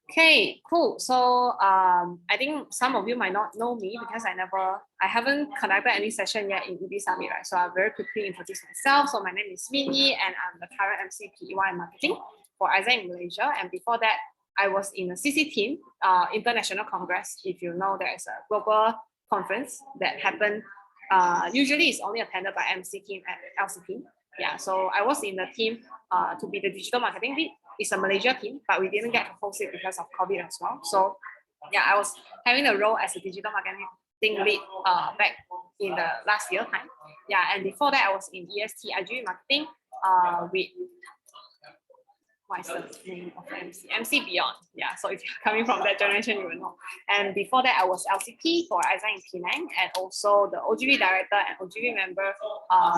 Okay, cool. So I think some of you might not know me because I haven't conducted any session yet in EB Summit, right? So I'll very quickly introduce myself. So my name is Minnie and I'm the current MCP EwA in marketing for EwA in Malaysia. And before that, I was in the CC team, International Congress. If you know, there is a global conference that happened. Usually it's only attended by MC team and LCP. Yeah, so I was in the team to be the digital marketing lead. It's a Malaysia team, but we didn't get to host it because of COVID as well. So yeah, I was having a role as a digital marketing lead back in the last year time. Yeah, and before that I was in EST IG marketing with what's the name of MC? MC Beyond. Yeah, so if you're coming from that generation, you will know. And before that, I was LCP for EwA in Penang and also the OGV director and OGV member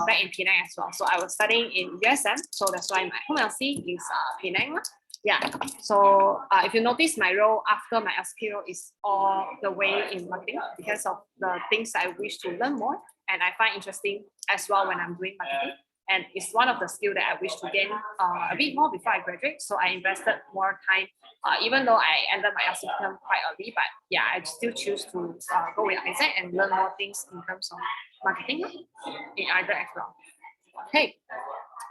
back in Penang as well. So I was studying in USM, so that's why my home LC is Penang. Yeah, so if you notice, my role after my LCP role is all the way in marketing because of the things I wish to learn more and I find interesting as well when I'm doing marketing. And it's one of the skills that I wish to gain a bit more before I graduate. So I invested more time, even though I ended my LC term quite early. But yeah, I still choose to go with Isaac and learn more things in terms of marketing in either as well. Okay,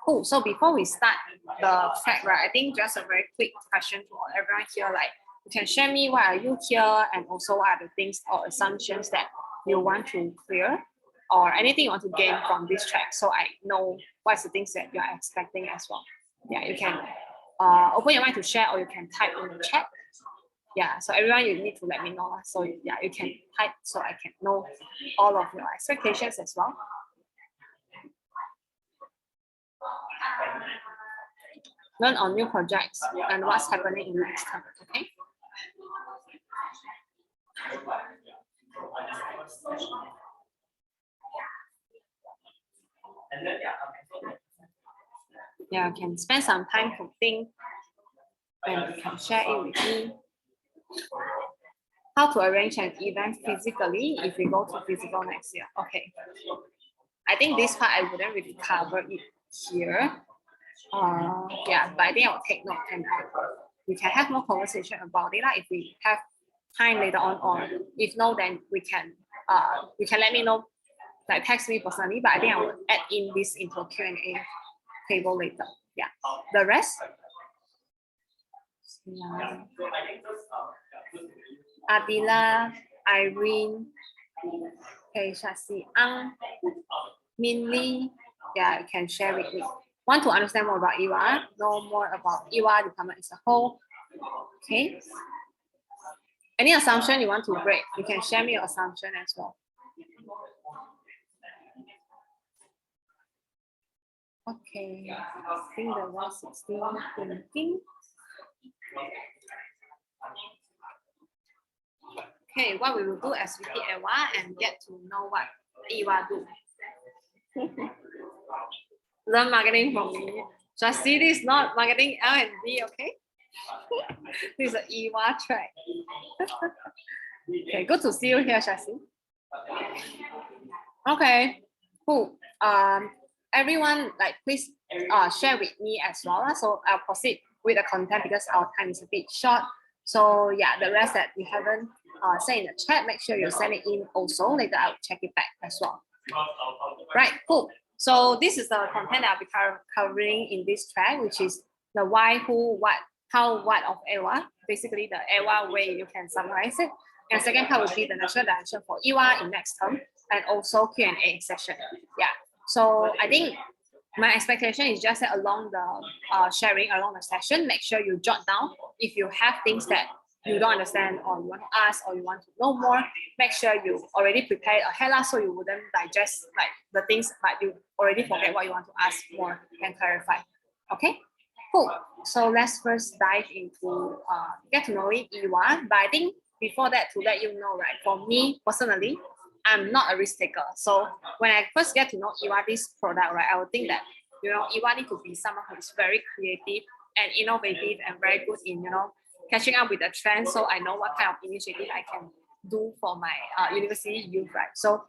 cool. So before we start the track, right, I think just a very quick question to everyone here. Like, you can share me why are you here, and also what are the things or assumptions that you want to clear, or anything you want to gain from this track, so I know what's the things that you are expecting as well. Yeah, you can open your mind to share, or you can type in the chat. Yeah, so everyone, you need to let me know. So yeah, you can type so I can know all of your expectations as well. Learn on new projects and what's happening in next time. Okay. Yeah, you can spend some time to think and you can share it with me. How to arrange an event physically if we go to physical next year. Okay. I think this part I wouldn't really cover it here. Yeah, but I think I'll take note and we can have more conversation about it if we have time later on, or if no, then we can let me know, like text me personally, but I think I will add in this into Q&A table later. Yeah, the rest. Yeah. Adila, Irene, okay, Shasi, Minli, yeah, you can share with me. Want to understand more about EwA, know more about EwA department as a whole. Okay. Any assumption you want to break, you can share me your assumption as well. Okay, I think the rest is still thinking. Okay, what we will do as we hit EwA and get to know what EwA do. Learn marketing from me. Just see this, not marketing L&D, okay? This is an EwA track. Okay, good to see you here, Shasi. Okay, cool. Everyone, like, please share with me as well. So I'll proceed with the content because our time is a bit short. So yeah, the rest that we haven't said in the chat, make sure you send it in also. Later I'll check it back as well. Right, cool. So this is the content that I'll be covering in this track, which is the why, who, what, how, what of EwA. Basically the EwA way you can summarize it. And second part will be the national direction for EwA in next term, and also Q&A session. Yeah. So I think my expectation is just that along the sharing along the session, make sure you jot down if you have things that you don't understand or you want to ask or you want to know more. Make sure you already prepared ahead so you wouldn't digest like the things, but you already forget what you want to ask more and clarify. Okay, cool. So let's first dive into get to knowing EwA. But I think before that, to let you know, right, for me personally, I'm not a risk taker. So when I first get to know EwA, this product, right, I would think that, you know, EwA need to be someone who is very creative and innovative and very good in, you know, catching up with the trend. So I know what kind of initiative I can do for my university youth, right? So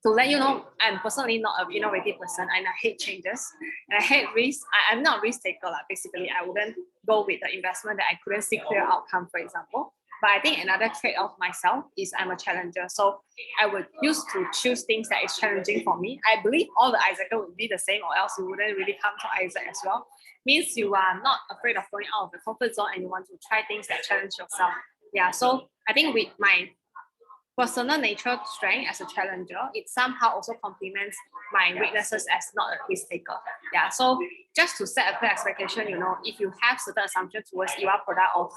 to let you know, I'm personally not an innovative person and I hate changes and I hate risk. I'm not a risk taker. Basically, I wouldn't go with the investment that I couldn't see clear outcome, for example. But I think another trait of myself is I'm a challenger. So I would used to choose things that is challenging for me. I believe all the Isaacers would be the same, or else you wouldn't really come to Isaac as well. Means you are not afraid of going out of the comfort zone and you want to try things that challenge yourself. Yeah, so I think with my personal nature strength as a challenger, it somehow also complements my weaknesses as not a risk taker. Yeah, so just to set a clear expectation, if you have certain assumptions towards EwA product or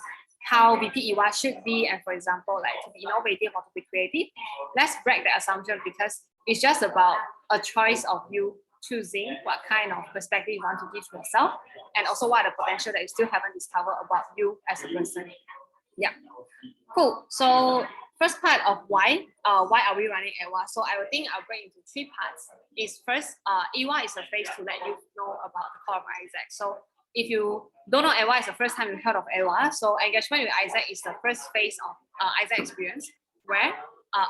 how VP EwA should be, and for example, like to be innovative or to be creative, let's break the assumption because it's just about a choice of you choosing what kind of perspective you want to give to yourself, and also what are the potential that you still haven't discovered about you as a person. Yeah, cool. So first part of why are we running EwA? So I will think I'll break into 3 parts. Is first, EwA is a phase to let you know about the core of Isaac. So if you don't know EwA, it's the first time you heard of EwA. So engagement with Isaac is the first phase of Isaac experience, where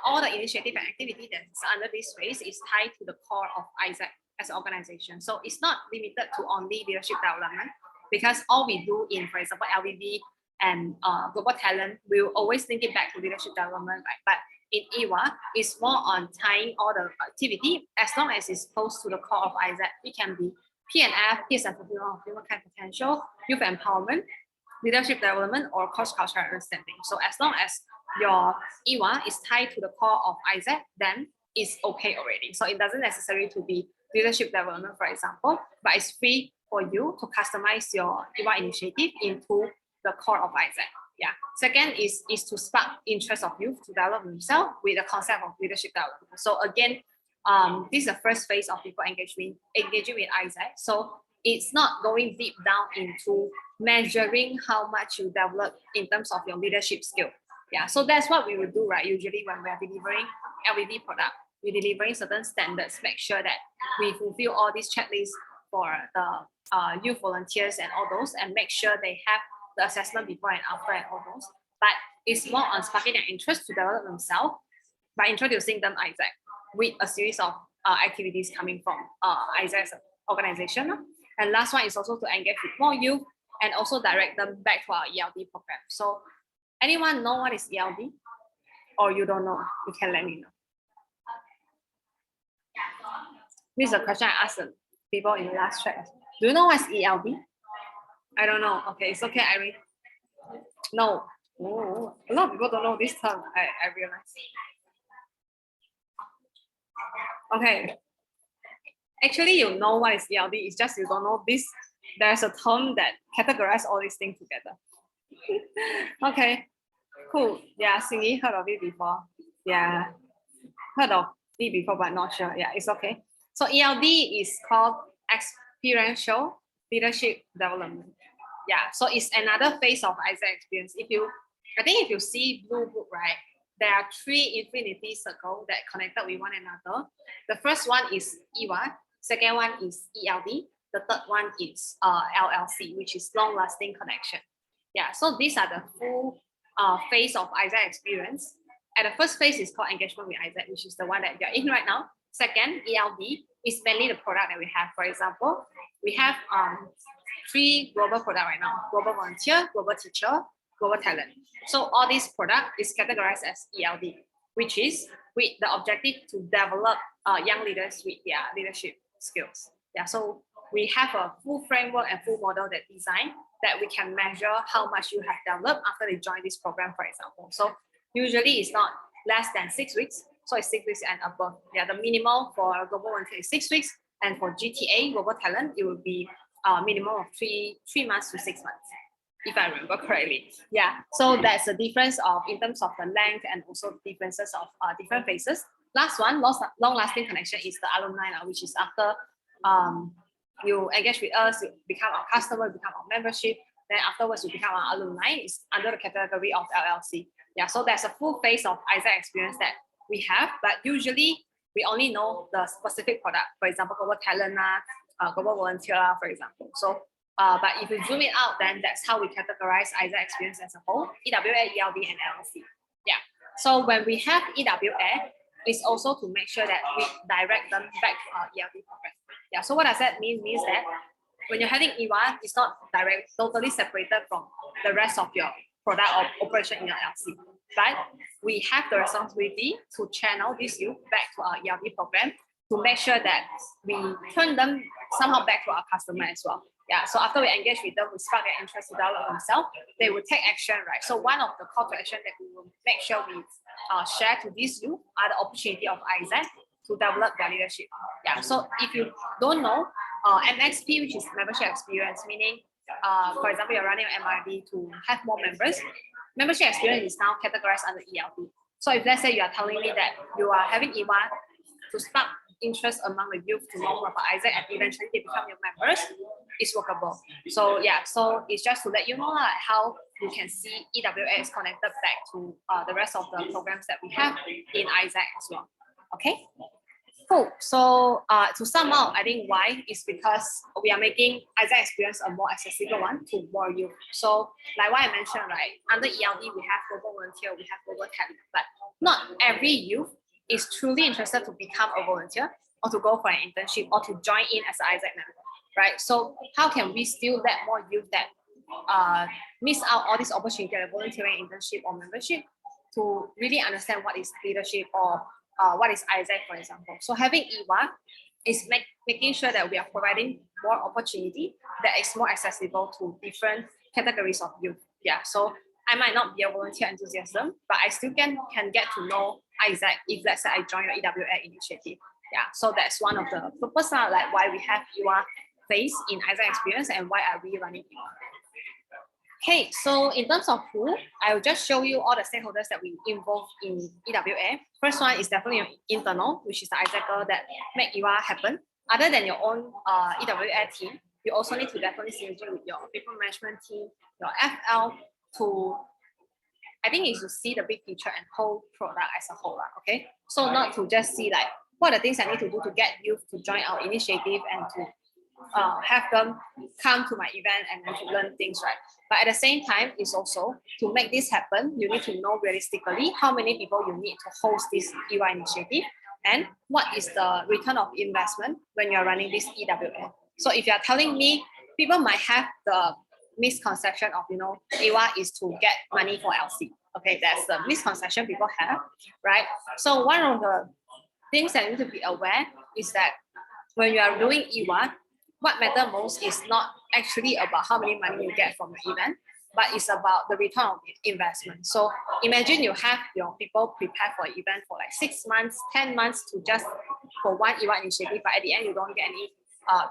all the initiative and activity that's under this phase is tied to the core of Isaac as an organization. So it's not limited to only leadership development, because all we do in, for example, LVB and global talent, we'll always link it back to leadership development, right? But in EwA, it's more on tying all the activity as long as it's close to the core of Isaac. It can be P&F, peace and fulfillment of human kind potential, youth empowerment, leadership development, or cross-cultural understanding. So as long as your EwA is tied to the core of Isaac, then it's okay already. So it doesn't necessarily to be leadership development, for example, but it's free for you to customize your EwA initiative into the core of Isaac. Yeah. Second is to spark interest of youth to develop themselves with the concept of leadership development. So again, this is the first phase of people engaging with Isaac. So it's not going deep down into measuring how much you develop in terms of your leadership skill. Yeah, so that's what we would do, right? Usually when we are delivering LVB product, we're delivering certain standards, make sure that we fulfill all these checklists for the youth volunteers and all those, and make sure they have the assessment before and after and all those. But it's more on sparking their interest to develop themselves by introducing them Isaac with a series of activities coming from Isaac as an organization. And last one is also to engage with more youth and also direct them back to our ELD program. So anyone know what is ELD? Or you don't know? You can let me know. This is a question I asked people in the last chat. Do you know what is ELD? I don't know. Okay, it's okay, Irene. No. Oh, a lot of people don't know this term, I realize. Okay. Actually, you know what is ELD, it's just you don't know this. There's a term that categorizes all these things together. Okay, cool. Yeah, Singy heard of it before. Yeah, heard of it before, but not sure. Yeah, it's okay. So ELD is called experiential leadership development. Yeah, so it's another phase of Isaac experience. I think if you see Blue Book, right, there are 3 infinity circles that connected with one another. The first one is EwA, second one is ELD, the third one is LLC, which is long-lasting connection. Yeah, so these are the full phase of Isaac experience. And the first phase is called engagement with Isaac, which is the one that you're in right now. Second, ELD is mainly the product that we have. For example, we have 3 global products right now: global volunteer, global teacher, global talent. So all these product is categorized as ELD, which is with the objective to develop young leaders with their leadership skills. Yeah, so we have a full framework and full model that design that we can measure how much you have developed after they join this program, for example. So usually it's not less than 6 weeks. So it's 6 weeks and above. Yeah, the minimum for global volunteer is 6 weeks, and for GTA, global talent, it will be minimum of 3 months to 6 months, if I remember correctly. Yeah, so that's the difference of in terms of the length and also differences of different phases. Last one, long-lasting connection, is the alumni, which is after you engage with us, you become our customer, become our membership, then afterwards you become our alumni. It's under the category of LLC. Yeah, so there's a full phase of Isaac experience that we have, but usually we only know the specific product. For example, global talent, global volunteer, for example. So, but if you zoom it out, then that's how we categorize Isaac experience as a whole: EwA, ELD, and LLC. Yeah. So when we have EwA, is also to make sure that we direct them back to our ELD program. Yeah, so what does that mean? Means that when you're having EWA, it's not totally separated from the rest of your product or operation in your LC, but we have the responsibility to channel this youth back to our ELD program to make sure that we turn them somehow back to our customer as well. Yeah, so after we engage with them, we spark their interest to develop themselves, they will take action, right? So one of the call to action that we will make sure we share to this youth are the opportunity of Isaac to develop their leadership. Yeah, so if you don't know, MXP, which is membership experience, meaning, for example, you're running an MRD to have more members, membership experience is now categorized under ELD. So if let's say you are telling me that you are having EWA to spark interest among the youth to know more about Isaac and eventually they become your members, it's workable. So yeah, so it's just to let you know how you can see EwA is connected back to the rest of the programs that we have in Isaac as well. Okay, cool. So to sum up, I think why is because we are making Isaac experience a more accessible one to more youth. So like what I mentioned, right, under ELD we have global volunteer, we have global talent, but not every youth is truly interested to become a volunteer or to go for an internship or to join in as an Isaac member, right? So how can we still let more youth that miss out all these opportunities, volunteering, internship or membership, to really understand what is leadership or what is Isaac, for example. So having EWA is making sure that we are providing more opportunity that is more accessible to different categories of youth. Yeah, so I might not be a volunteer enthusiasm, but I still can get to know Isaac if let's say I join your EwA initiative. Yeah, so that's one of the purpose like why we have EWA phase in Isaac experience and why are we running EWA. Okay, so in terms of who, I will just show you all the stakeholders that we involve in EwA. First one is definitely internal, which is the Isaacer that make EWA happen. Other than your own EwA team, you also need to definitely synergy with your people management team, your FL, to, I think is to see the big picture and whole product as a whole, okay? So not to just see like, what are the things I need to do to get youth to join our initiative and to have them come to my event and then to learn things, right? But at the same time, it's also to make this happen, you need to know realistically how many people you need to host this EWA initiative and what is the return of investment when you're running this EwA. So if you're telling me, people might have the misconception of, EWA is to get money for LC. Okay, that's the misconception people have, right? So one of the things that you need to be aware is that when you are doing EWA, what matters most is not actually about how many money you get from the event, but it's about the return of investment. So imagine you have your people prepare for an event for like 6 months, 10 months to just for one EWA initiative, but at the end you don't get any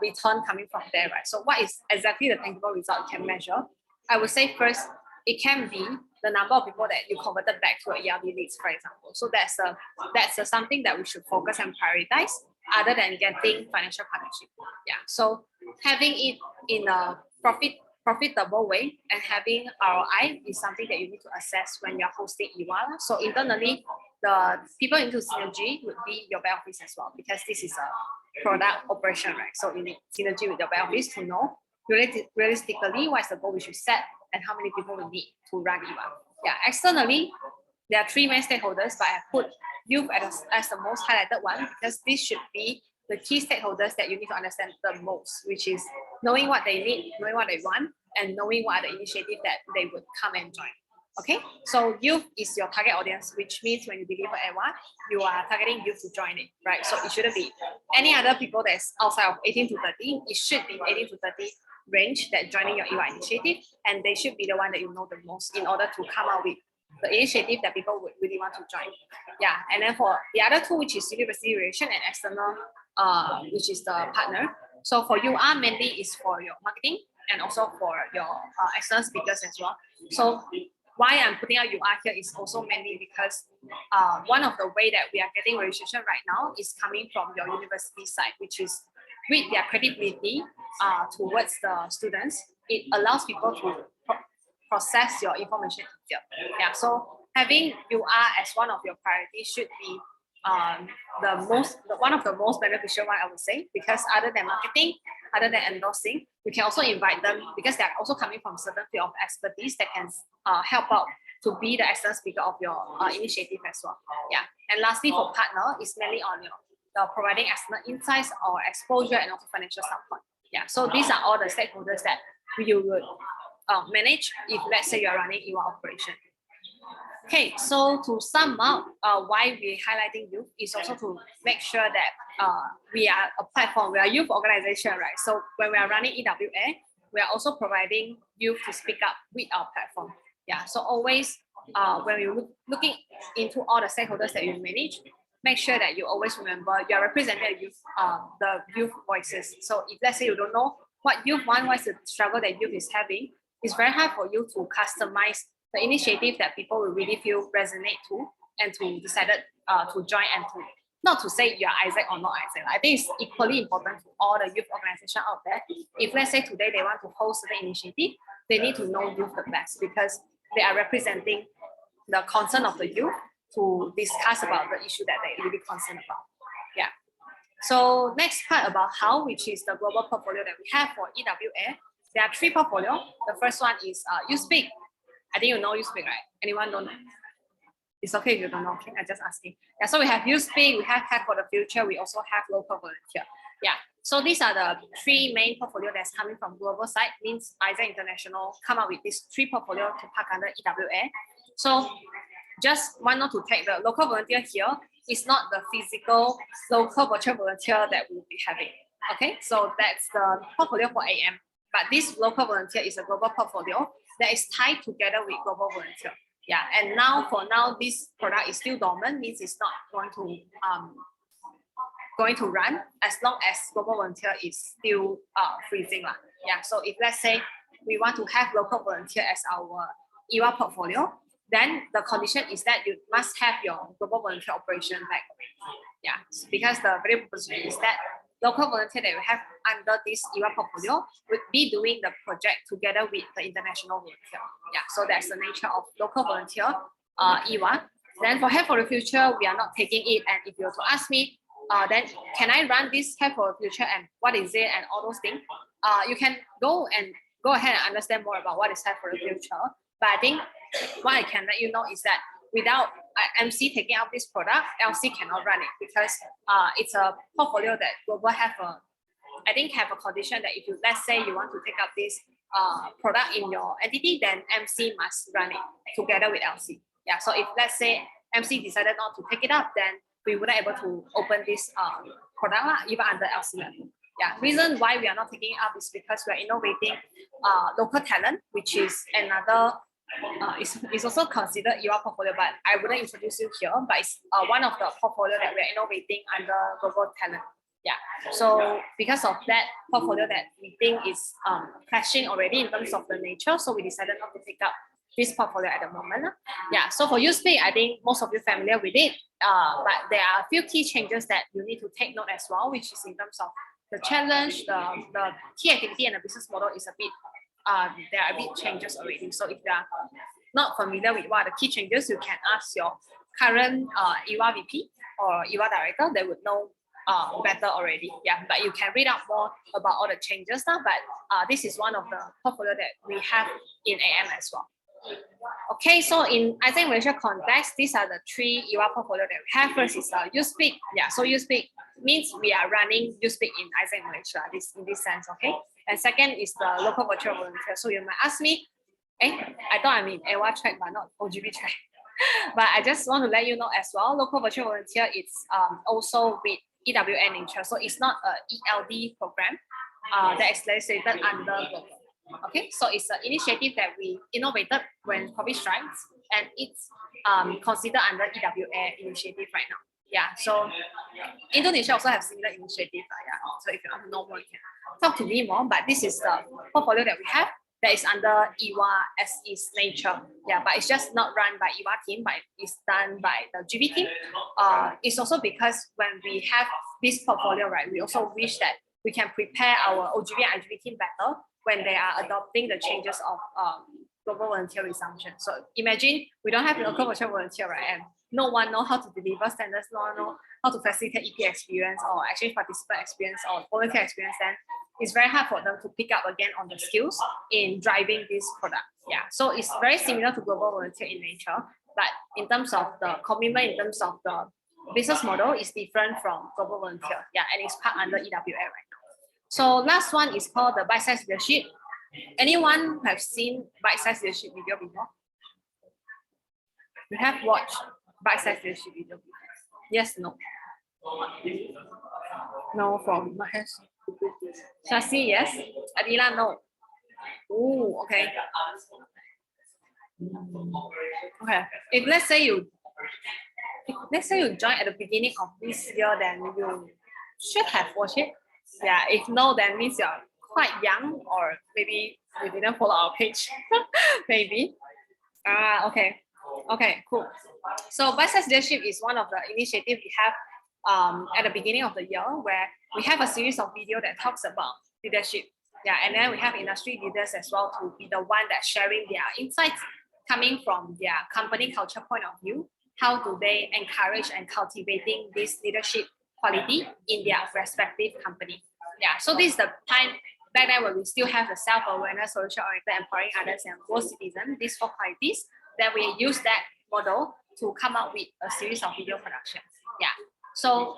return coming from there, right? So what is exactly the tangible result you can measure? I would say first, it can be the number of people that you converted back to your ELD leads, for example. So that's something that we should focus and prioritize other than getting financial partnership. Yeah, so having it in a profitable way and having ROI is something that you need to assess when you're hosting EWA. So internally, the people into synergy would be your back office as well, because this is a product operation, right? So you need synergy with your back office to know realistically what is the goal we should set and how many people we need to run EWA. Yeah, externally, there are 3 main stakeholders, but I put youth as the most highlighted one because this should be the key stakeholders that you need to understand the most, which is knowing what they need, knowing what they want, and knowing what are the initiatives that they would come and join. Okay, so youth is your target audience, which means when you deliver EWA, you are targeting youth to join it, right? So it shouldn't be any other people that's outside of 18 to 30. It should be 18 to 30 range that joining your EWA initiative, and they should be the one that you know the most in order to come out with the initiative that people would really want to join. Yeah, and then for the other 2, which is university relation and external, which is the partner. So for UR mainly is for your marketing and also for your external speakers as well. So why I'm putting out UR here is also mainly because one of the way that we are getting registration right now is coming from your university side, which is with their credibility towards the students. It allows people to process your information easier. Yeah, so having UR as one of your priorities should be one of the most beneficial one, I would say, because other than marketing, other than endorsing, you can also invite them because they're also coming from certain field of expertise that can help out to be the excellent speaker of your initiative as well. Yeah. And lastly, for partner, is mainly on providing excellent insights or exposure and also financial support. Yeah. So these are all the stakeholders that you would manage if, let's say, you're running EwA operation. Okay, so to sum up, why we're highlighting youth is also to make sure that we are a platform, we are a youth organization, right? So when we are running EwA, we are also providing youth to speak up with our platform. Yeah, so always when you're looking into all the stakeholders that you manage, make sure that you always remember you're representing the youth voices. So if, let's say, you don't know what youth want, what's the struggle that youth is having, it's very hard for you to customize the initiative that people will really feel resonate to and to decided to join, and to not to say you're Isaac or not Isaac. I think it's equally important to all the youth organization out there. If, let's say, today they want to host the initiative, they need to know youth the best because they are representing the concern of the youth to discuss about the issue that they really concerned about. Yeah. So next part about how, which is the global portfolio that we have for EwA. There are 3 portfolio. The first one is USpeak. I think you know USpeak, right? Anyone don't know? It's okay if you don't know. Okay, I'm just asking. Yeah, so we have USpeak, we have Hack for the Future, we also have Local Volunteer. Yeah, so these are the 3 main portfolio that's coming from global side. Means Isaac International come up with these 3 portfolio to park under EwA. So just one note to take, the Local Volunteer here is not the physical local virtual volunteer that we'll be having. Okay, so that's the portfolio for AM. But this Local Volunteer is a global portfolio that is tied together with Global Volunteer. Yeah, and for now, this product is still dormant, means it's not going to run as long as Global Volunteer is still freezing. Yeah, so if, let's say, we want to have Local Volunteer as our EwA portfolio, then the condition is that you must have your Global Volunteer operation back. Yeah, because the value proposition is that Local Volunteer that we have under this EwA portfolio would be doing the project together with the international volunteer. Yeah, so that's the nature of Local Volunteer EwA. Then for Hack for the Future, we are not taking it. And if you were to ask me, then can I run this Hack for the Future and what is it and all those things? You can go ahead and understand more about what is Hack for the Future. But I think what I can let you know is that without MC taking up this product, LC cannot run it because it's a portfolio that Global have a condition that if you, let's say, you want to take up this product in your entity, then MC must run it together with LC. Yeah, so if, let's say, MC decided not to take it up, then we wouldn't able to open this product even under LC level. Yeah, reason why we are not taking it up is because we are innovating local talent, which is another it's also considered EwA portfolio, but I wouldn't introduce you here, but it's one of the portfolio that we're innovating under global talent. Yeah, so because of that portfolio that we think is clashing already in terms of the nature, so we decided not to pick up this portfolio at the moment. Yeah, so for USpeak, I think most of you familiar with it, but there are a few key changes that you need to take note as well, which is in terms of the challenge, the key activity and the business model is a bit there are a bit changes already. So if you are not familiar with what are the key changes, you can ask your current EwA VP or EwA director. They would know better already. Yeah, but you can read up more about all the changes now. But this is one of the portfolio that we have in AM as well. Okay, so in Isaac Malaysia context, these are the 3 EwA portfolio that we have. First is USpeak. Yeah, so USpeak means we are running USpeak in Isaac Malaysia. In this sense, okay. And second is the Local Virtual Volunteer. So you might ask me, I thought I'm in EwA track, but not OGB track. But I just want to let you know as well, Local Virtual Volunteer is also with EwA nature. So it's not an ELD program that is legislated under global. Okay, so it's an initiative that we innovated when COVID strikes, and it's considered under EwA initiative right now. Yeah, so Indonesia also have similar initiative. Yeah, so if you want to know more, you can talk to me more. But this is the portfolio that we have that is under EwA as its nature. Yeah, but it's just not run by EwA team, but it's done by the GB team. It's also because when we have this portfolio, right, we also wish that we can prepare our OGB and IGB team better when they are adopting the changes of global volunteer resumption. So imagine we don't have local virtual volunteer, right? And no one know how to deliver standards, no one know how to facilitate EP experience or exchange participant experience or volunteer experience, then it's very hard for them to pick up again on the skills in driving this product. Yeah, so it's very similar to global volunteer in nature, but in terms of the commitment, in terms of the business model, is different from global volunteer. Yeah, and it's part under EwA right now. So last one is called the bite-sized leadership. Anyone have seen bite-sized leadership video before? You have watched bite-sized leadership video before? Yes, no. No from Mahesh. Shashi, yes. Adila, no. Oh, okay. Okay. If let's say you join at the beginning of this year, then you should have watched it. Yeah. If no, then means you're quite young, or maybe you didn't follow our page. Maybe. Okay. Okay, cool. So bite-sized leadership is one of the initiatives we have at the beginning of the year, where we have a series of video that talks about leadership. Yeah, and then we have industry leaders as well to be the one that's sharing their insights coming from their company culture point of view. How do they encourage and cultivating this leadership quality in their respective company? Yeah, so this is the time back then when we still have the self-awareness, social-oriented, empowering others, and world citizen, these 4 qualities. Then we use that model to come up with a series of video productions. Yeah. So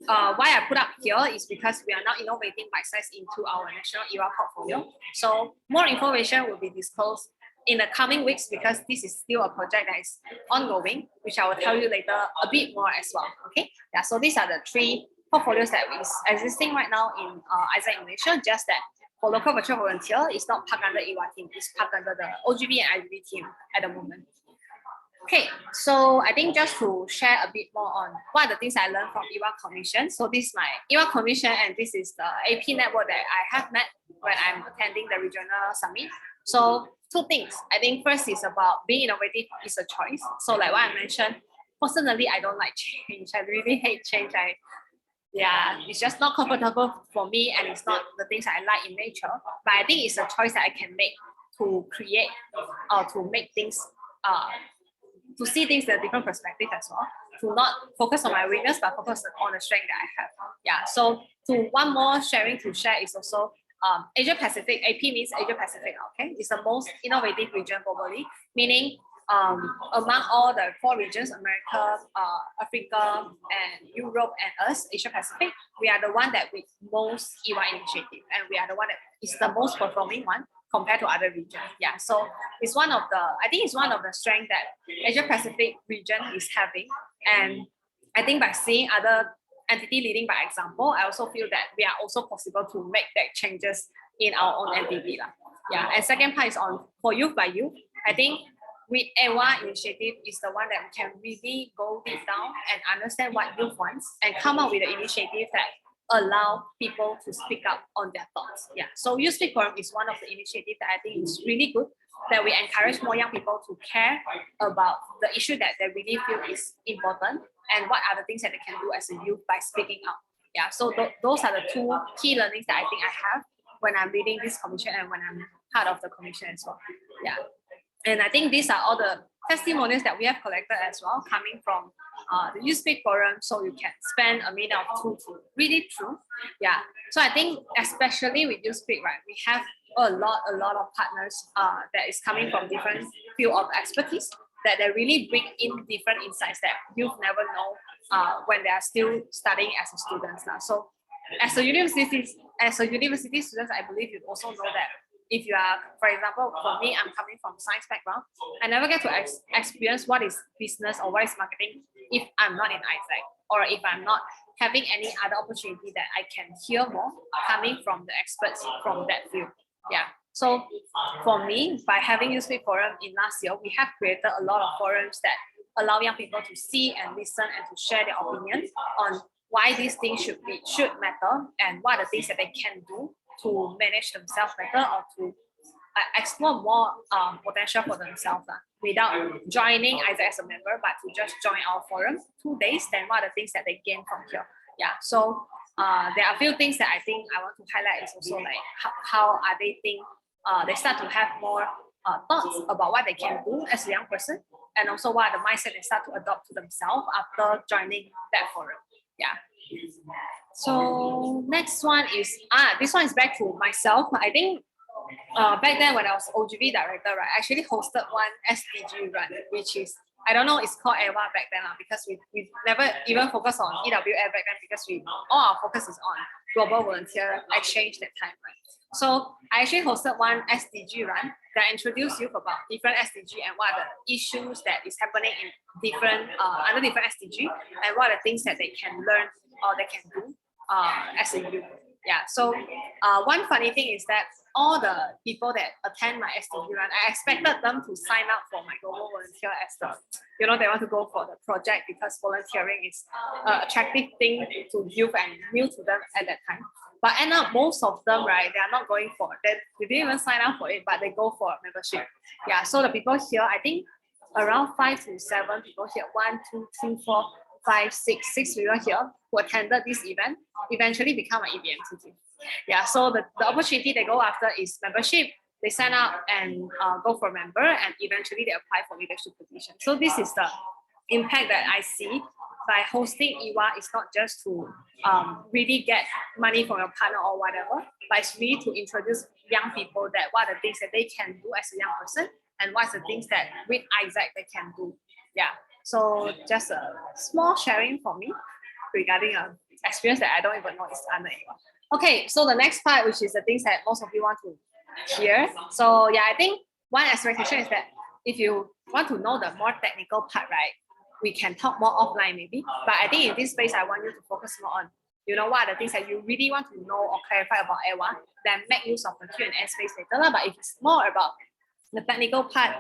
why I put up here is because we are now innovating bite-size into our national EwA portfolio. So more information will be disclosed in the coming weeks, because this is still a project that is ongoing, which I will tell you later a bit more as well. Okay. Yeah. So these are the 3 portfolios that is existing right now in Isaac Indonesia. Just that for local virtual volunteer, it's not parked under EwA team, it's parked under the OGB and IGB team at the moment. Okay, so I think just to share a bit more on what are the things I learned from EwA Commission. So this is my EwA Commission, and this is the AP network that I have met when I'm attending the regional summit. So 2 things. I think first is about being innovative is a choice. So like what I mentioned, personally, I don't like change. I really hate change. Yeah, it's just not comfortable for me, and it's not the things I like in nature. But I think it's a choice that I can make to create or to make things, to see things in a different perspective as well. To not focus on my weakness, but focus on the strength that I have. Yeah. So to one more sharing to share is also Asia Pacific. AP means Asia Pacific. Okay, it's the most innovative region globally, meaning among all the 4 regions, America, Africa, and Europe, and us, Asia Pacific, we are the one that with most EwA initiative, and we are the one that is the most performing one compared to other regions. Yeah, so it's one of the, I think it's one of the strengths that Asia Pacific region is having, and I think by seeing other entity leading by example, I also feel that we are also possible to make that changes in our own entity. Yeah, and second part is on for youth by youth. I think with EwA initiative is the one that we can really go deep down and understand what youth wants and come up with an initiative that allow people to speak up on their thoughts. Yeah, so Youth Speak Forum is one of the initiatives that I think is really good, that we encourage more young people to care about the issue that they really feel is important, and what are the things that they can do as a youth by speaking up. Yeah, so those are the 2 key learnings that I think I have when I'm leading this commission and when I'm part of the commission as well. Yeah. And I think these are all the testimonials that we have collected as well, coming from the Youth Speak Forum, so you can spend a minute or 2 to read it through. Yeah, so I think especially with Youth Speak, right, we have a lot of partners that is coming from different field of expertise, that they really bring in different insights that youth never know when they are still studying as a student. So as a university student, I believe you also know that if you are, for example, for me, I'm coming from science background, I never get to experience what is business or what is marketing if I'm not in Isaac, or if I'm not having any other opportunity that I can hear more coming from the experts from that field. Yeah. So for me, by having Youth Speak Forum in last year, we have created a lot of forums that allow young people to see and listen and to share their opinions on why these things should matter, and what are the things that they can do to manage themselves better, or to explore more potential for themselves without joining Isaac as a member, but to just join our forum 2 days. Then what are the things that they gain from here? Yeah, so there are a few things that I think I want to highlight is also like how are they think they start to have more thoughts about what they can do as a young person, and also what the mindset they start to adopt to themselves after joining that forum. Yeah. So next one is this one is back to myself. I think back then when I was OGV director, right, I actually hosted one SDG run, which is, I don't know, it's called EwA back then because we never even focused on EwA back then because all our focus is on global volunteer exchange that time, right? So I actually hosted one SDG run that introduced you about different SDG and what are the issues that is happening in different under different SDG and what are the things that they can learn or they can do as a youth. Yeah, so one funny thing is that all the people that attend my SDG run, I expected them to sign up for my global volunteer as the, they want to go for the project because volunteering is an attractive thing to youth and new to them at that time. But end up, most of them, right, they are not going for it. They didn't even sign up for it, but they go for a membership. Yeah, so the people here, I think around 5 to 7 people here, 1, 2, 3, 4, 5, 6 people here who attended this event eventually become an EBMT team. Yeah, so the opportunity they go after is membership. They sign up and go for a member, and eventually they apply for leadership position. So this is the impact that I see by hosting EwA. It's not just to really get money from your partner or whatever, but it's really to introduce young people that what are the things that they can do as a young person and what's the things that with Isaac they can do. Yeah, so just a small sharing for me regarding an experience that I don't even know is under EwA. Okay, so the next part, which is the things that most of you want to hear. So yeah, I think one expectation is that if you want to know the more technical part, right, we can talk more offline maybe. But I think in this space, I want you to focus more on, what are the things that you really want to know or clarify about EwA, then make use of the Q&A space later. But if it's more about the technical part,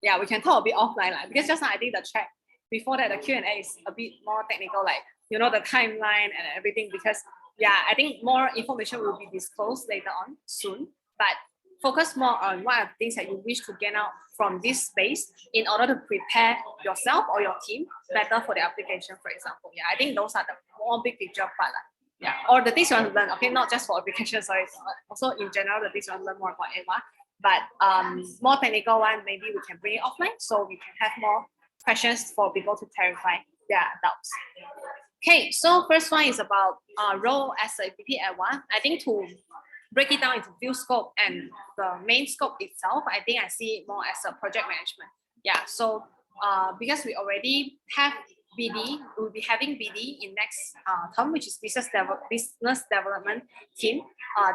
yeah, we can talk a bit offline, because just now I think the track before that, the Q&A is a bit more technical, the timeline and everything, because yeah, I think more information will be disclosed later on soon, but focus more on what are the things that you wish to gain out from this space in order to prepare yourself or your team better for the application, for example. Yeah, I think those are the more big picture part. Yeah, or the things you want to learn, okay, not just for application, sorry, also in general, the things you want to learn more about EwA, but more technical one, maybe we can bring it offline so we can have more questions for people to clarify their doubts. Okay, so first one is about role as a VP EwA. I think to break it down into field scope and the main scope itself, I think I see it more as a project management. Yeah, so because we already have BD, we'll be having BD in next term, which is business development team.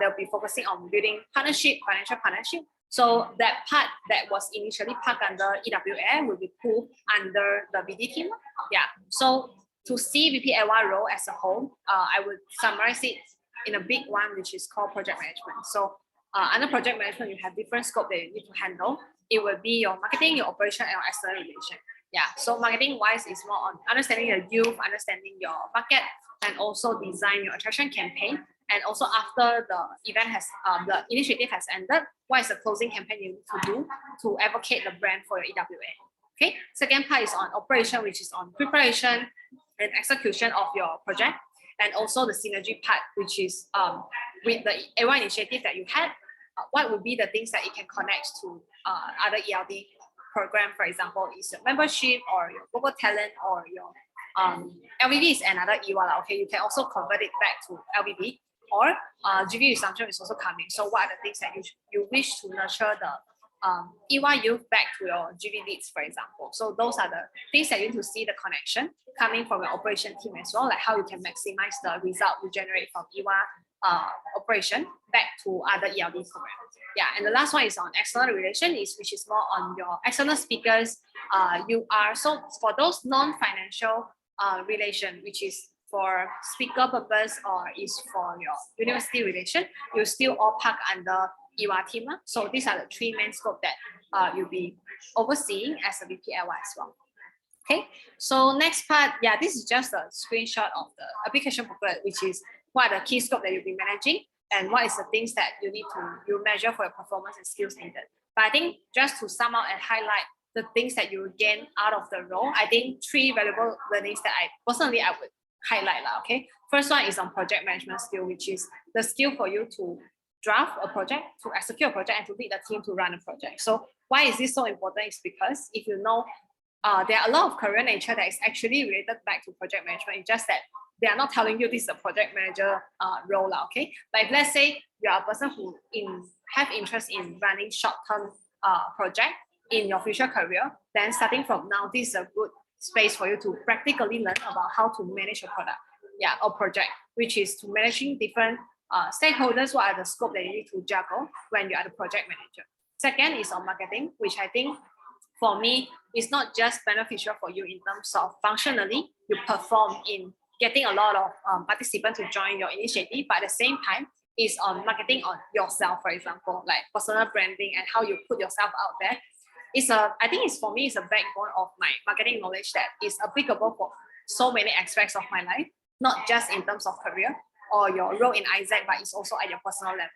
They'll be focusing on building partnership, financial partnership. So that part that was initially parked under EwA will be pulled under the BD team. Yeah, so to see VP EwA role as a whole, I would summarize it in a big one, which is called project management. So under project management, you have different scope that you need to handle. It will be your marketing, your operation, and your external relation. Yeah, so marketing wise is more on understanding your youth, understanding your market, and also design your attraction campaign. And also after the event has, the initiative has ended, what is the closing campaign you need to do to advocate the brand for your EwA? Okay, second part is on operation, which is on preparation and execution of your project, and also the synergy part, which is with the EwA initiative that you had, what would be the things that it can connect to other ELD program, for example, is your membership or your global talent or your LVB is another EwA. Okay, you can also convert it back to LVB, or GV resumption is also coming. So what are the things that you wish to nurture the EwA youth back to your GV leads, for example? So those are the things that you need to see the connection coming from your operation team as well, like how you can maximize the result you generate from EwA operation back to other ELD programs. Yeah, and the last one is on external relation, which is more on your external speakers. So for those non-financial relation, which is for speaker purpose or is for your university relation, you still all park under EwA team. So these are the three main scope that you'll be overseeing as a VP EwA as well. Okay, so next part, yeah, this is just a screenshot of the application booklet, which is what are the key scope that you'll be managing and what is the things that you measure for your performance and skills needed. But I think just to sum up and highlight the things that you gain out of the role, I think three valuable learnings that I would highlight. Okay, first one is on project management skill, which is the skill for you to draft a project, to execute a project, and to lead the team to run a project. So why is this so important? Is because if you know, there are a lot of career nature that is actually related back to project management. It's just that they are not telling you this is a project manager role, okay? But if let's say you are a person who have interest in running short-term project in your future career, then starting from now, this is a good space for you to practically learn about how to manage a product, or project, which is to managing different stakeholders. What are the scope that you need to juggle when you are the project manager? Second is on marketing, which I think for me is not just beneficial for you in terms of functionally you perform in getting a lot of participants to join your initiative, but at the same time is on marketing on yourself, for example, like personal branding and how you put yourself out there. I think it's for me, it's a backbone of my marketing knowledge that is applicable for so many aspects of my life, not just in terms of career or your role in Isaac, but it's also at your personal level.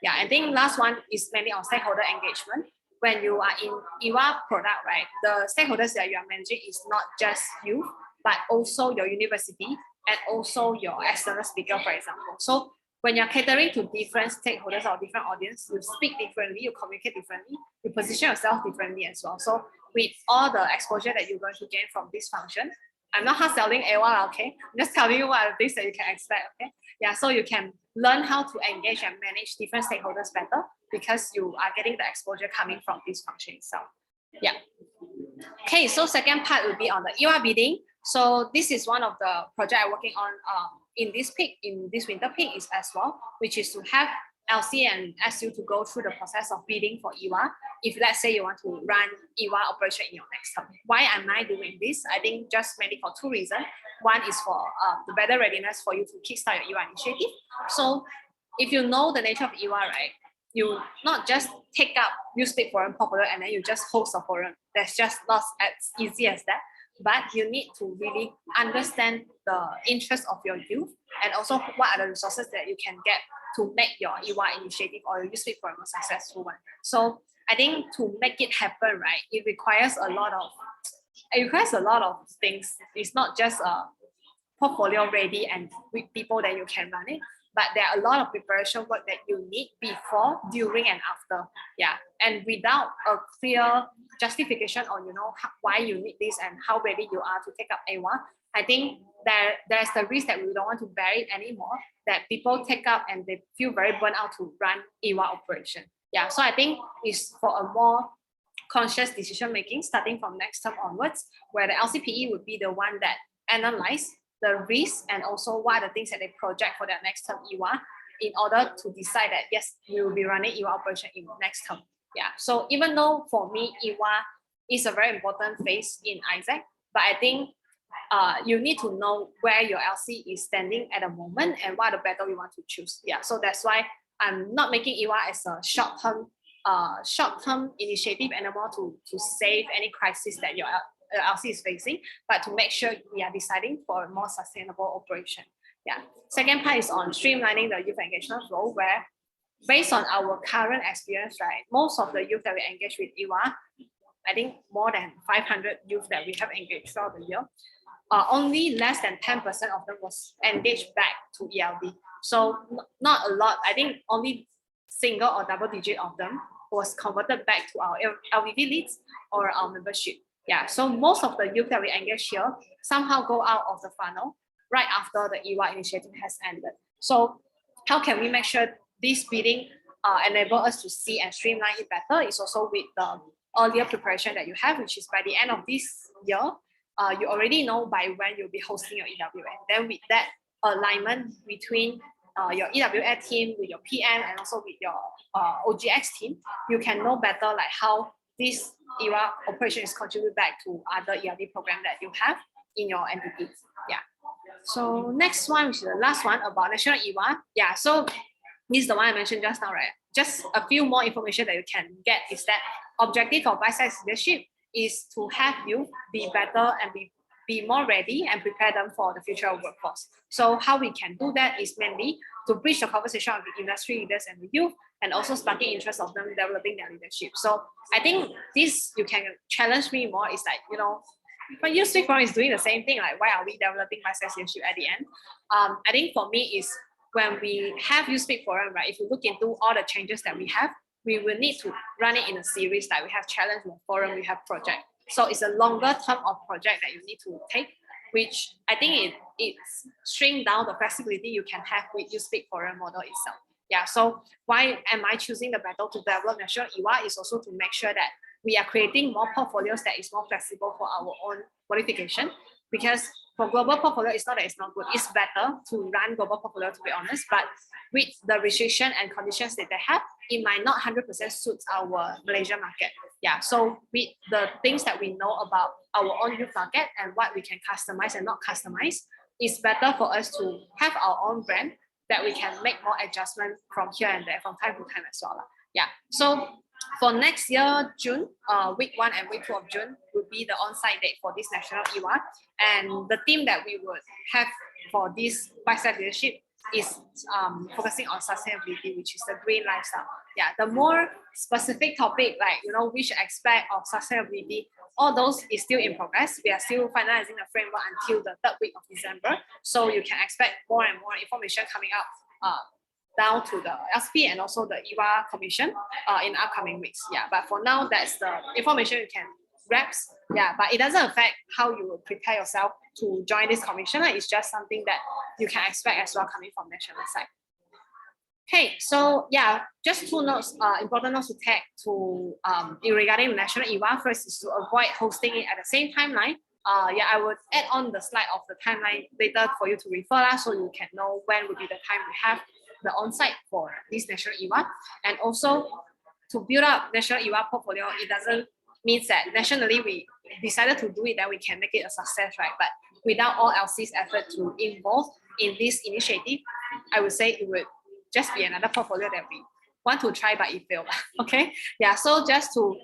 Yeah, I think last one is mainly on stakeholder engagement. When you are in EwA product, right, the stakeholders that you are managing is not just you, but also your university and also your external speaker, for example. So when you're catering to different stakeholders or different audience, you speak differently, you communicate differently, you position yourself differently as well. So with all the exposure that you're going to gain from this function, I'm not hard selling EwA, okay? I'm just telling you what are the things that you can expect, okay? Yeah, so you can learn how to engage and manage different stakeholders better because you are getting the exposure coming from this function itself. Yeah. Okay, so second part will be on the EwA bidding. So this is one of the project I'm working on in this winter peak is as well, which is to have LC and SU to go through the process of bidding for EwA. If let's say you want to run EwA operation in your next term. Why am I doing this? I think just mainly for two reasons. One is for the better readiness for you to kickstart your EwA initiative. So if you know the nature of EwA, right, you not just take up You Speak Forum popular and then you just host a forum. That's just not as easy as that. But you need to really understand the interest of your youth and also what are the resources that you can get to make your EwA initiative or your You Speak Forum a successful one. So I think to make it happen, right, it requires a lot of things. It's not just a portfolio ready and with people that you can run it, but there are a lot of preparation work that you need before, during, and after. Yeah, and without a clear justification on why you need this and how ready you are to take up EwA, I think there's the risk that we don't want to bear it anymore. That people take up and they feel very burnt out to run EwA operation. Yeah, so I think it's for a more conscious decision making starting from next term onwards, where the LCPE would be the one that analyze the risk and also what are the things that they project for their next term EwA in order to decide that yes, we will be running EwA operation in next term. Yeah, so even though for me EwA is a very important phase in Isaac, but I think you need to know where your LC is standing at the moment and what the battle you want to choose. Yeah, so that's why I'm not making EwA as a short-term initiative anymore to save any crisis that your LC is facing, but to make sure we are deciding for a more sustainable operation. Yeah. Second part is on streamlining the youth engagement role, where based on our current experience, right, most of the youth that we engage with EwA, I think more than 500 youth that we have engaged throughout the year, only less than 10% of them was engaged back to ELD. So not a lot. I think only single or double digit of them was converted back to our LVV leads or our membership. Yeah, so most of the youth that we engage here somehow go out of the funnel right after the EwA initiative has ended. So how can we make sure this bidding enable us to see and streamline it better? Is also with the earlier preparation that you have, which is by the end of this year, you already know by when you'll be hosting your EwA. Then with that alignment between your EwA team, with your PM, and also with your OGX team, you can know better like how this EwA operation is contribute back to other ELD program that you have in your entity. Yeah. So next one, which is the last one about national EwA. Yeah. So this is the one I mentioned just now, right? Just a few more information that you can get is that objective of bite-sized leadership is to have you be better and be more ready and prepare them for the future workforce. So how we can do that is mainly to bridge the conversation with the industry leaders and the youth, and also sparking interest of them developing their leadership. So I think this, you can challenge me more, is like, but You Speak Forum is doing the same thing, like why are we developing bite-sized leadership at the end? I think for me is when we have USpeak Forum, right, if you look into all the changes that we have, we will need to run it in a series. Like we have challenge, we have forum, we have project. So it's a longer term of project that you need to take, which I think it's shrink down the flexibility you can have with USpeak Forum model itself. Yeah, so why am I choosing the battle to develop national EwA is also to make sure that we are creating more portfolios that is more flexible for our own qualification. Because for global portfolio, it's not that it's not good. It's better to run global portfolio, to be honest. But with the restriction and conditions that they have, it might not 100% suit our Malaysian market. Yeah, so with the things that we know about our own youth market and what we can customize and not customize, it's better for us to have our own brand that we can make more adjustment from here and there from time to time as well. Yeah, so for next year, June, week 1 and week 2 of June will be the on-site date for this national EwA. And the theme that we would have for this bicep leadership is focusing on sustainability, which is the green lifestyle. Yeah, the more specific topic, like, which aspect of sustainability, all those is still in progress. We are still finalizing the framework until the 3rd week of December. So you can expect more and more information coming up down to the LCP and also the EwA commission in upcoming weeks. Yeah, but for now, that's the information you can grasp. Yeah, but it doesn't affect how you will prepare yourself to join this commission. It's just something that you can expect as well coming from national side. Okay, so yeah, just 2 notes, important notes to take to regarding national EwA. First is to avoid hosting it at the same timeline. Yeah, I would add on the slide of the timeline later for you to refer, so you can know when would be the time we have the on-site for this national EwA. And also to build up national EwA portfolio, it doesn't mean that nationally we decided to do it, that we can make it a success, right? But without all LC's effort to involve in this initiative, I would say it would just be another portfolio that we want to try, but it failed. Okay, yeah, so just to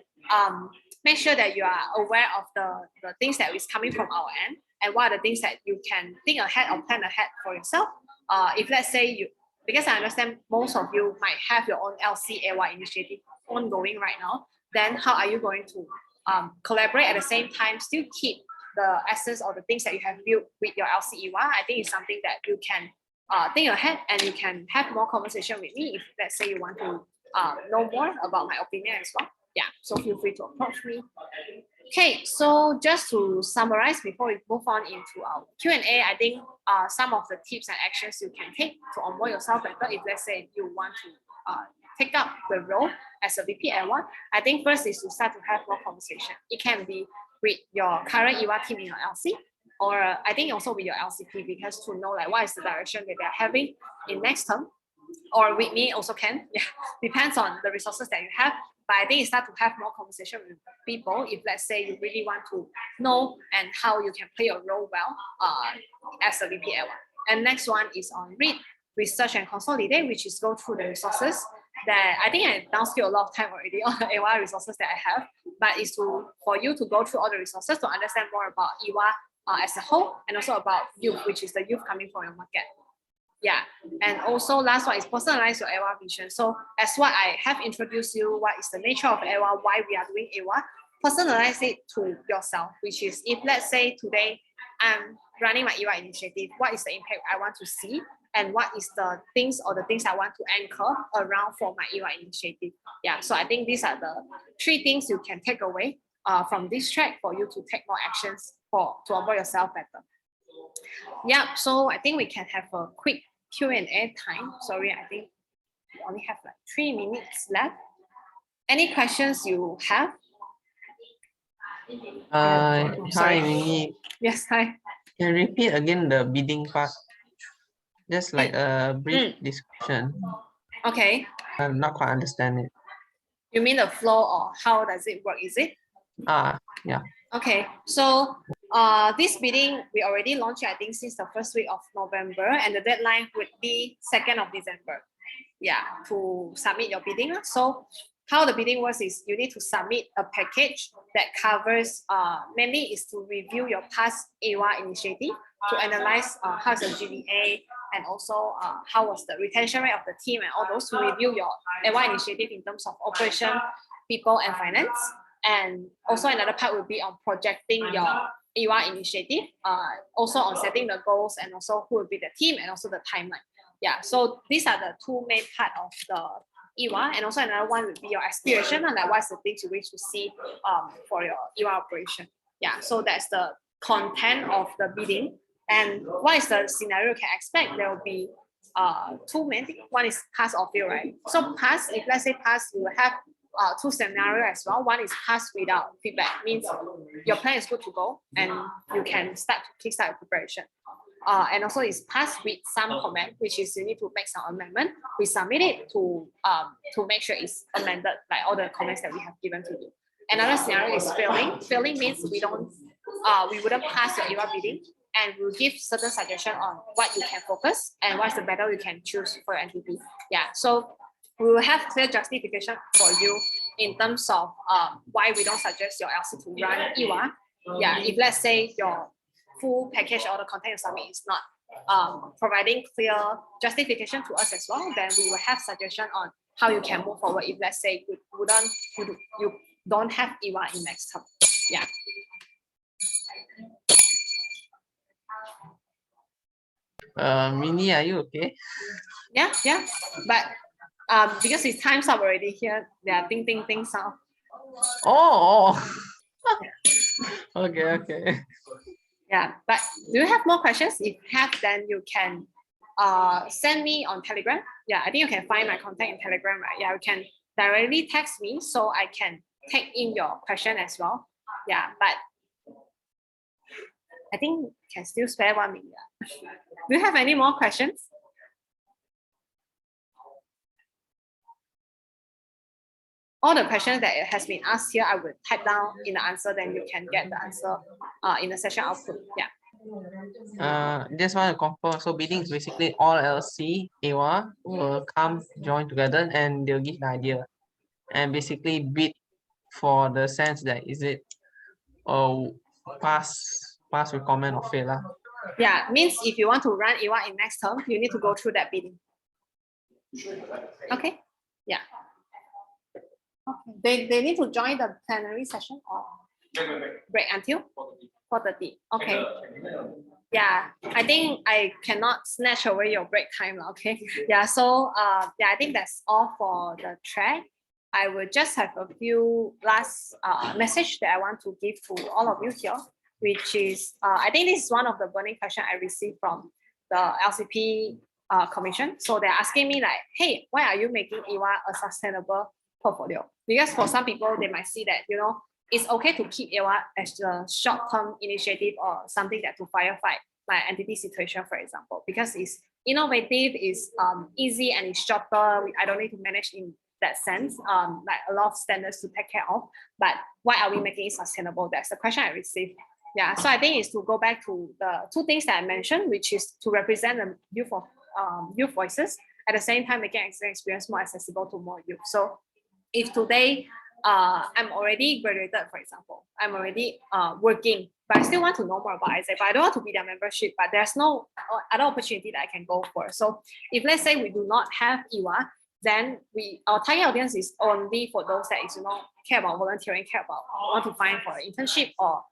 make sure that you are aware of the things that is coming from our end and what are the things that you can think ahead or plan ahead for yourself. If let's say because I understand most of you might have your own LC-EwA initiative ongoing right now, then how are you going to collaborate at the same time, still keep the essence or the things that you have built with your LC-EwA? I think it's something that you can think ahead and you can have more conversation with me if let's say you want to know more about my opinion as well. Yeah, so feel free to approach me. Okay, so just to summarize before we move on into our Q&A, I think some of the tips and actions you can take to onboard yourself better if let's say you want to take up the role as a VP EwA. I think first is to start to have more conversation. It can be with your current EwA team in your LC, or I think also with your LCP, because to know like what is the direction that they're having in next term, or with me also can. Yeah, depends on the resources that you have. But I think it's start to have more conversation with people if let's say you really want to know and how you can play your role well as a VP EwA. And next one is on read, research and consolidate, which is go through the resources that I think I downscale a lot of time already on the EwA resources that I have, but it's for you to go through all the resources to understand more about EwA as a whole, and also about youth, which is the youth coming from your market. Yeah, and also last one is personalize your EwA vision. So as what I have introduced you, what is the nature of EwA, why we are doing EwA, personalize it to yourself, which is if let's say today I'm running my EwA initiative, what is the impact I want to see, and what is the things or the things I want to anchor around for my EwA initiative. Yeah, so I think these are the 3 things you can take away from this track for you to take more actions to onboard yourself better. Yeah, so I think we can have a quick Q&A time. Sorry, I think we only have like 3 minutes left. Any questions you have? Hi, Minnie. Yes, hi. Can you repeat again the bidding part? Just like a brief description. Okay. I'm not quite understand it. You mean the flow or how does it work, is it? Yeah. Okay, so this bidding, we already launched, I think, since the 1st week of November, and the deadline would be 2nd of December. Yeah, to submit your bidding. So how the bidding works is you need to submit a package that covers, mainly is to review your past EwA initiative, to analyze how's the GVA, and also how was the retention rate of the team, and all those, to review your EwA initiative in terms of operation, people, and finance. And also another part will be on projecting your EwA initiative, also on setting the goals, and also who will be the team, and also the timeline. Yeah, so these are the two main part of the EwA, and also another one would be your aspiration, and like what's the things you wish to see for your EwA operation. Yeah, so that's the content of the bidding. And what is the scenario you can expect? There will be two main things. One is pass or fail, right? So pass, if let's say pass, you will have two scenarios as well. One is pass without feedback, means your plan is good to go and you can start to kickstart your preparation. And also is pass with some comment, which is you need to make some amendment. We submit it to make sure it's amended, like all the comments that we have given to you. Another scenario is failing. Failing means we wouldn't pass your EwA bidding, and we'll give certain suggestion on what you can focus and what's the battle you can choose for your NTP. Yeah, so we will have clear justification for you in terms of why we don't suggest your LC to run EwA. Yeah, if let's say your full package or the content you submit is not providing clear justification to us as well, then we will have suggestion on how you can move forward if let's say you don't have EwA in next term. Yeah. Minnie, are you okay? Yeah, but because it's time's up already here, there are ting sound. Oh. Okay. Yeah, but do you have more questions? If you have, then you can send me on Telegram. Yeah, I think you can find my contact in Telegram, right? Yeah, you can directly text me so I can take in your question as well. Yeah, but I think you can still spare 1 minute. Do you have any more questions? All the questions that has been asked here, I will type down in the answer, then you can get the answer in the session output. Yeah. Just want to confirm. So bidding is basically all LC, EwA will come join together and they'll give the idea and basically bid for the sense that is it pass with comment or fail. Yeah, means if you want to run EwA in next term, you need to go through that bidding. Okay. Yeah. Okay. They need to join the plenary session or break until 4:30. Okay. Yeah, I think I cannot snatch away your break time. Okay. Yeah. So yeah, I think that's all for the track. I will just have a few last message that I want to give to all of you here, which is I think this is one of the burning questions I received from the LCP commission. So they're asking me like, hey, why are you making EwA a sustainable portfolio? Because for some people, they might see that, it's okay to keep EwA as a short-term initiative or something that to firefight like entity situation, for example, because it's innovative, it's easy, and it's shorter. I don't need to manage in that sense, like a lot of standards to take care of. But why are we making it sustainable? That's the question I received. Yeah, so I think it's to go back to the two things that I mentioned, which is to represent the youth voices, at the same time making experience more accessible to more youth. So if today I'm already graduated, for example, I'm already working, but I still want to know more about Isaac, but I don't want to be their membership, but there's no other opportunity that I can go for. So if let's say we do not have EwA, then our target audience is only for those that is, care about volunteering, care about want to find for an internship or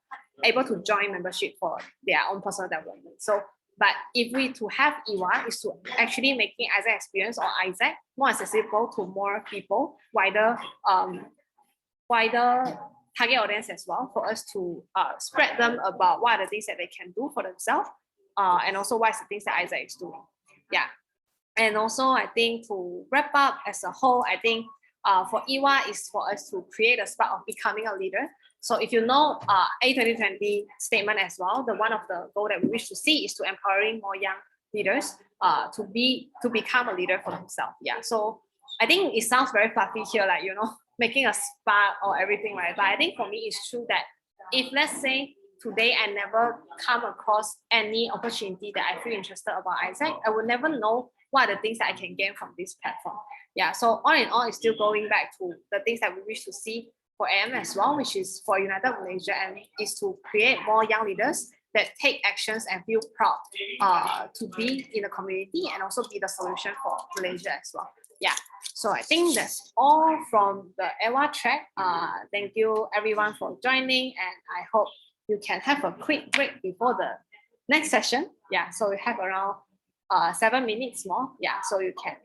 able to join membership for their own personal development. So, but if we to have EwA is to actually making Isaac experience or Isaac more accessible to more people, wider target audience as well, for us to spread them about what are the things that they can do for themselves, and also what's the things that Isaac is doing. Yeah. And also, I think to wrap up as a whole, I think for EwA is for us to create a spark of becoming a leader. So if you know A 2020 statement as well, the one of the goal that we wish to see is to empowering more young leaders to become a leader for themselves. Yeah. So I think it sounds very fluffy here, like, making a spark or everything, right? But I think for me, it's true that if let's say today I never come across any opportunity that I feel interested about Isaac, I would never know what are the things that I can gain from this platform. Yeah, so all in all, it's still going back to the things that we wish to see for AM as well, which is for United Malaysia, and is to create more young leaders that take actions and feel proud to be in the community and also be the solution for Malaysia as well. Yeah, so I think that's all from the EwA track. Thank you everyone for joining, and I hope you can have a quick break before the next session. Yeah, so we have around 7 minutes more. Yeah, so you can